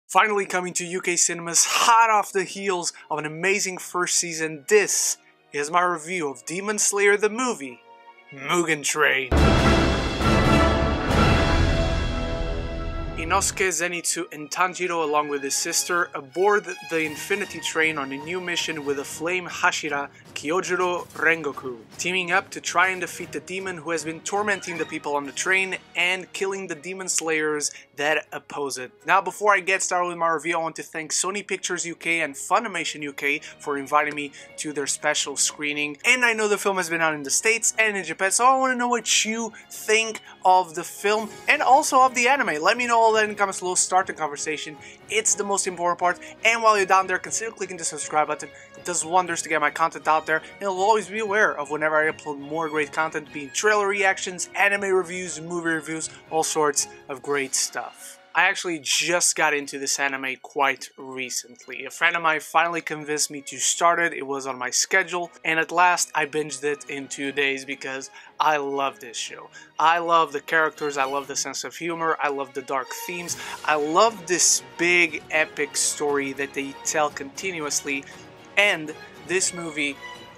Finally coming to UK cinemas hot off the heels of an amazing first season, this is my review of Demon Slayer the movie, Mugen Train. Inosuke, Zenitsu, and Tanjiro, along with his sister, aboard the Infinity Train on a new mission with the flame Hashira, Kyojuro Rengoku, teaming up to try and defeat the demon who has been tormenting the people on the train and killing the demon slayers that oppose it. Now, before I get started with my review, I want to thank Sony Pictures UK and Funimation UK for inviting me to their special screening. And I know the film has been out in the States and in Japan, so I want to know what you think of the film and also of the anime. Let me know all that in the comments below. Start the conversation. It's the most important part. And while you're down there, consider clicking the subscribe button. It does wonders to get my content out there. And you'll always be aware of whenever I upload more great content, being trailer reactions, anime reviews, movie reviews, all sorts of great stuff. I actually just got into this anime quite recently. A friend of mine finally convinced me to start it. It was on my schedule, and at last I binged it in 2 days because I love this show. I love the characters, I love the sense of humor, I love the dark themes, I love this big epic story that they tell continuously, and this movie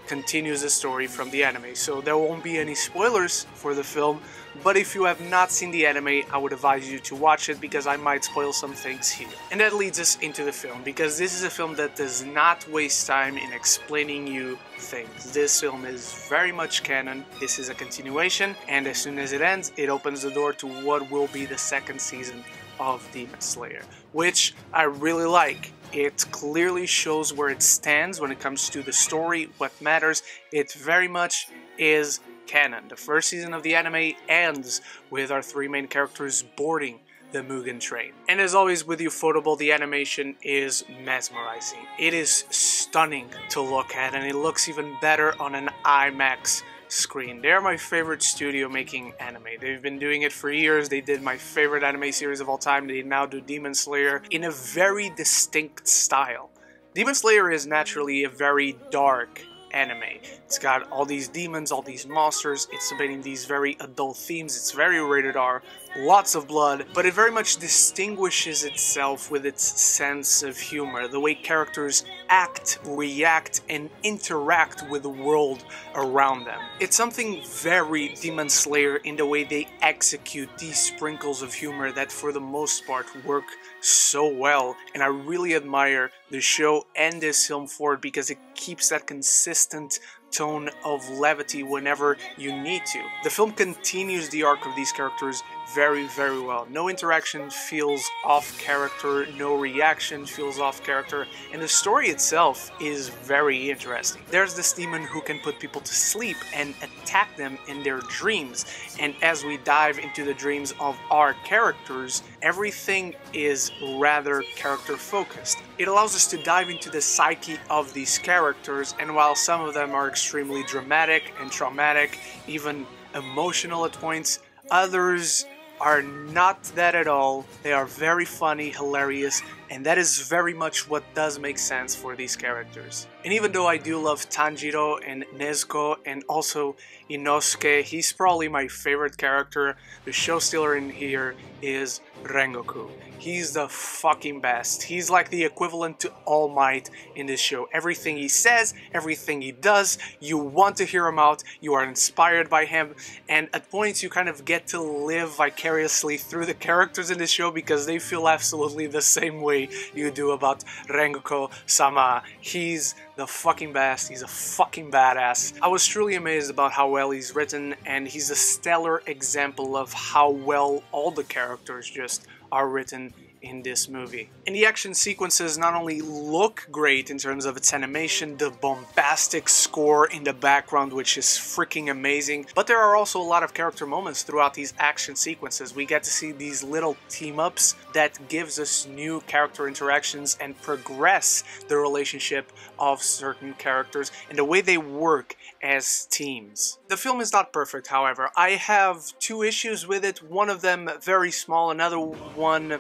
continues the story from the anime, so there won't be any spoilers for the film, but if you have not seen the anime, I would advise you to watch it because I might spoil some things here. And that leads us into the film, because this is a film that does not waste time in explaining you things. This film is very much canon, this is a continuation, and as soon as it ends, it opens the door to what will be the second season of Demon Slayer, which I really like. It clearly shows where it stands when it comes to the story, what matters. It very much is canon. The first season of the anime ends with our three main characters boarding the Mugen Train. And as always with Ufotable, the animation is mesmerizing. It is stunning to look at, and it looks even better on an IMAX screen. They're my favorite studio making anime. They've been doing it for years. They did my favorite anime series of all time. They now do Demon Slayer in a very distinct style. Demon Slayer is naturally a very dark anime. It's got all these demons, all these monsters, it's debating these very adult themes, it's very rated R, lots of blood, but it very much distinguishes itself with its sense of humor, the way characters act, react, and interact with the world around them. It's something very Demon Slayer in the way they execute these sprinkles of humor that for the most part work so well, and I really admire the show and this film for it because it keeps that consistent tone of levity whenever you need to. The film continues the arc of these characters very, very well. No interaction feels off character, no reaction feels off character, and the story itself is very interesting. There's this demon who can put people to sleep and attack them in their dreams, and as we dive into the dreams of our characters, everything is rather character focused. It allows us to dive into the psyche of these characters, and while some of them are extremely dramatic and traumatic, even emotional at points, others are not that at all. They are very funny, hilarious, and that is very much what does make sense for these characters. And even though I do love Tanjiro and Nezuko and also Inosuke, he's probably my favorite character. The show stealer in here is Rengoku. He's the fucking best. He's like the equivalent to All Might in this show. Everything he says, everything he does, you want to hear him out, you are inspired by him, and at points you kind of get to live vicariously through the characters in this show because they feel absolutely the same way you do about Rengoku-sama. He's the fucking best, he's a fucking badass. I was truly amazed about how well he's written, and he's a stellar example of how well all the characters just are written in this movie. And the action sequences not only look great in terms of its animation, the bombastic score in the background, which is freaking amazing, but there are also a lot of character moments throughout these action sequences. We get to see these little team-ups that gives us new character interactions and progress the relationship of certain characters, and the way they work as teams. The film is not perfect, however. I have two issues with it, one of them very small, another one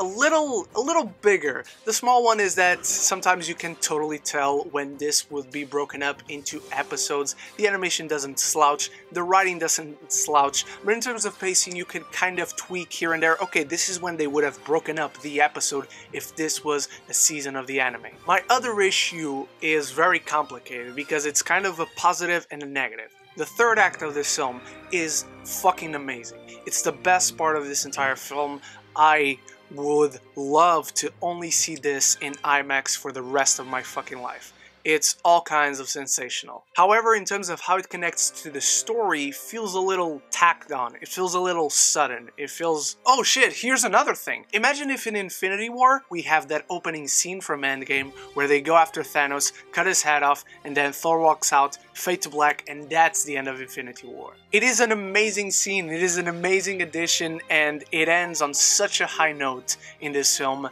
a little bigger. The small one is that sometimes you can totally tell when this would be broken up into episodes. The animation doesn't slouch, the writing doesn't slouch, but in terms of pacing you can kind of tweak here and there. Okay, this is when they would have broken up the episode if this was a season of the anime. My other issue is very complicated because it's kind of a positive and a negative. The third act of this film is fucking amazing. It's the best part of this entire film. I would love to only see this in IMAX for the rest of my fucking life. It's all kinds of sensational. However, in terms of how it connects to the story, it feels a little tacked on. It feels a little sudden. It feels... Oh shit, here's another thing. Imagine if in Infinity War, we have that opening scene from Endgame where they go after Thanos, cut his head off, and then Thor walks out, fade to black, and that's the end of Infinity War. It is an amazing scene, it is an amazing addition, and it ends on such a high note in this film,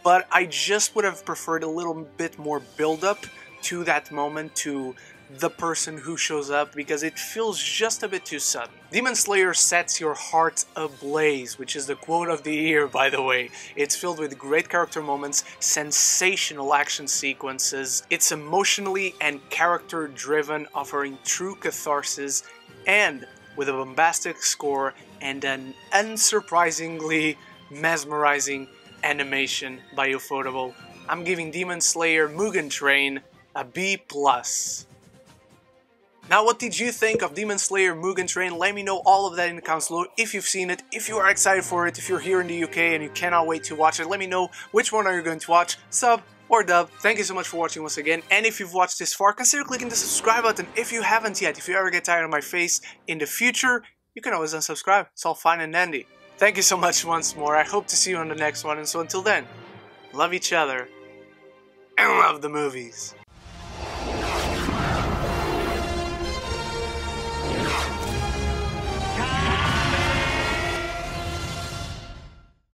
but I just would have preferred a little bit more build-up to that moment, to the person who shows up, because it feels just a bit too sudden. Demon Slayer sets your heart ablaze, which is the quote of the year, by the way. It's filled with great character moments, sensational action sequences, it's emotionally and character driven, offering true catharsis, and with a bombastic score and an unsurprisingly mesmerizing animation by Ufotable. I'm giving Demon Slayer Mugen Train a B+. Now, what did you think of Demon Slayer Mugen Train? Let me know all of that in the comments below. If you've seen it, if you are excited for it, if you're here in the UK and you cannot wait to watch it, let me know which one are you going to watch, sub or dub. Thank you so much for watching once again, and if you've watched this far, consider clicking the subscribe button if you haven't yet. If you ever get tired of my face in the future, you can always unsubscribe. It's all fine and dandy. Thank you so much once more. I hope to see you on the next one, and so until then, love each other and love the movies.